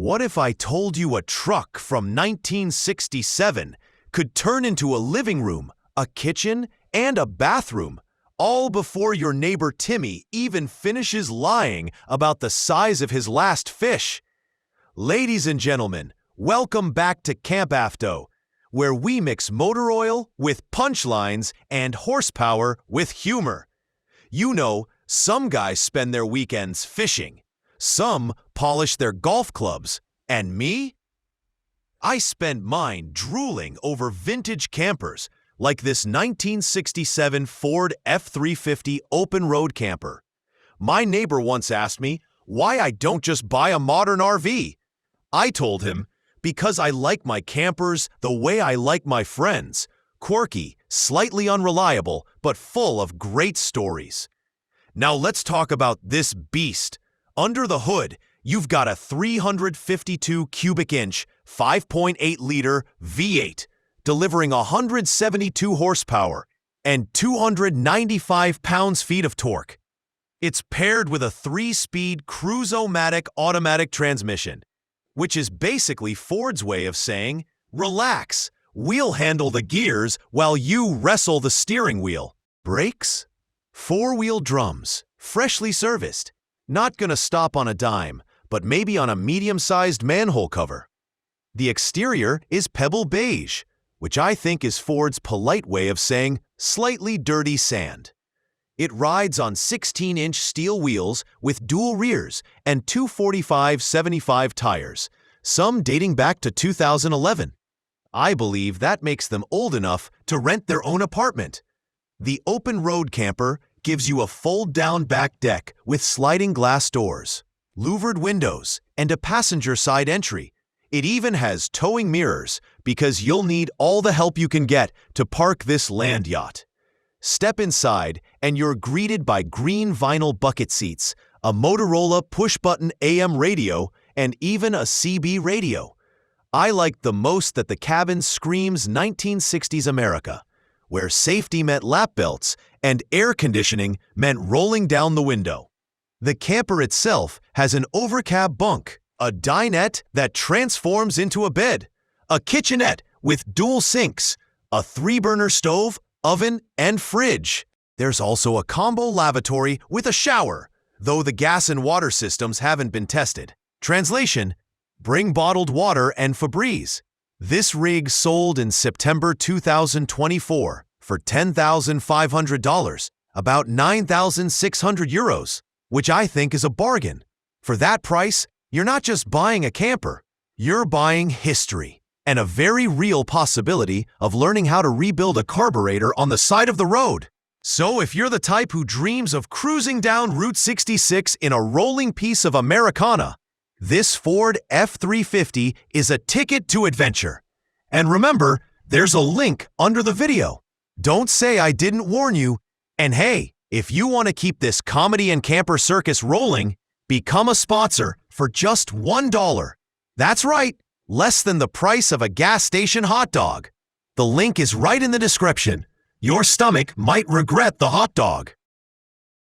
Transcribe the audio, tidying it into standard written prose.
What if I told you a truck from 1967 could turn into a living room, a kitchen, and a bathroom, all before your neighbor Timmy even finishes lying about the size of his last fish? Ladies and gentlemen, welcome back to CampAvto, where we mix motor oil with punchlines and horsepower with humor. You know, some guys spend their weekends fishing. Some polish their golf clubs. And me? I spent mine drooling over vintage campers like this 1967 Ford F-350 open road camper. My neighbor once asked me why I don't just buy a modern RV. I told him, because I like my campers the way I like my friends, quirky, slightly unreliable, but full of great stories. Now let's talk about this beast. Under the hood, you've got a 352 cubic inch, 5.8-liter V8, delivering 172 horsepower and 295 pounds-feet of torque. It's paired with a 3-speed Cruise-O-Matic automatic transmission, which is basically Ford's way of saying, relax, we'll handle the gears while you wrestle the steering wheel. Brakes? 4-wheel drums, freshly serviced. Not gonna stop on a dime, but maybe on a medium-sized manhole cover. The exterior is pebble beige, which I think is Ford's polite way of saying slightly dirty sand. It rides on 16-inch steel wheels with dual rears and 245/75 tires, some dating back to 2011. I believe that makes them old enough to rent their own apartment. The open road camper gives you a fold-down back deck with sliding glass doors, louvered windows, and a passenger side entry. It even has towing mirrors because you'll need all the help you can get to park this land yacht. Step inside and you're greeted by green vinyl bucket seats, a Motorola push-button AM radio, and even a CB radio. I like the most that the cabin screams 1960s America, where safety meant lap belts and air conditioning meant rolling down the window. The camper itself has an overcab bunk, a dinette that transforms into a bed, a kitchenette with dual sinks, a 3-burner stove, oven, and fridge. There's also a combo lavatory with a shower, though the gas and water systems haven't been tested. Translation: bring bottled water and Febreze. This rig sold in September 2024 for $10,500, about 9,600 euros, which I think is a bargain. For that price, you're not just buying a camper, you're buying history and a very real possibility of learning how to rebuild a carburetor on the side of the road. So if you're the type who dreams of cruising down Route 66 in a rolling piece of Americana, this Ford F-350 is a ticket to adventure. And remember, there's a link under the video. Don't say I didn't warn you. And hey, if you want to keep this comedy and camper circus rolling, become a sponsor for just $1. That's right, less than the price of a gas station hot dog. The link is right in the description. Your stomach might regret the hot dog.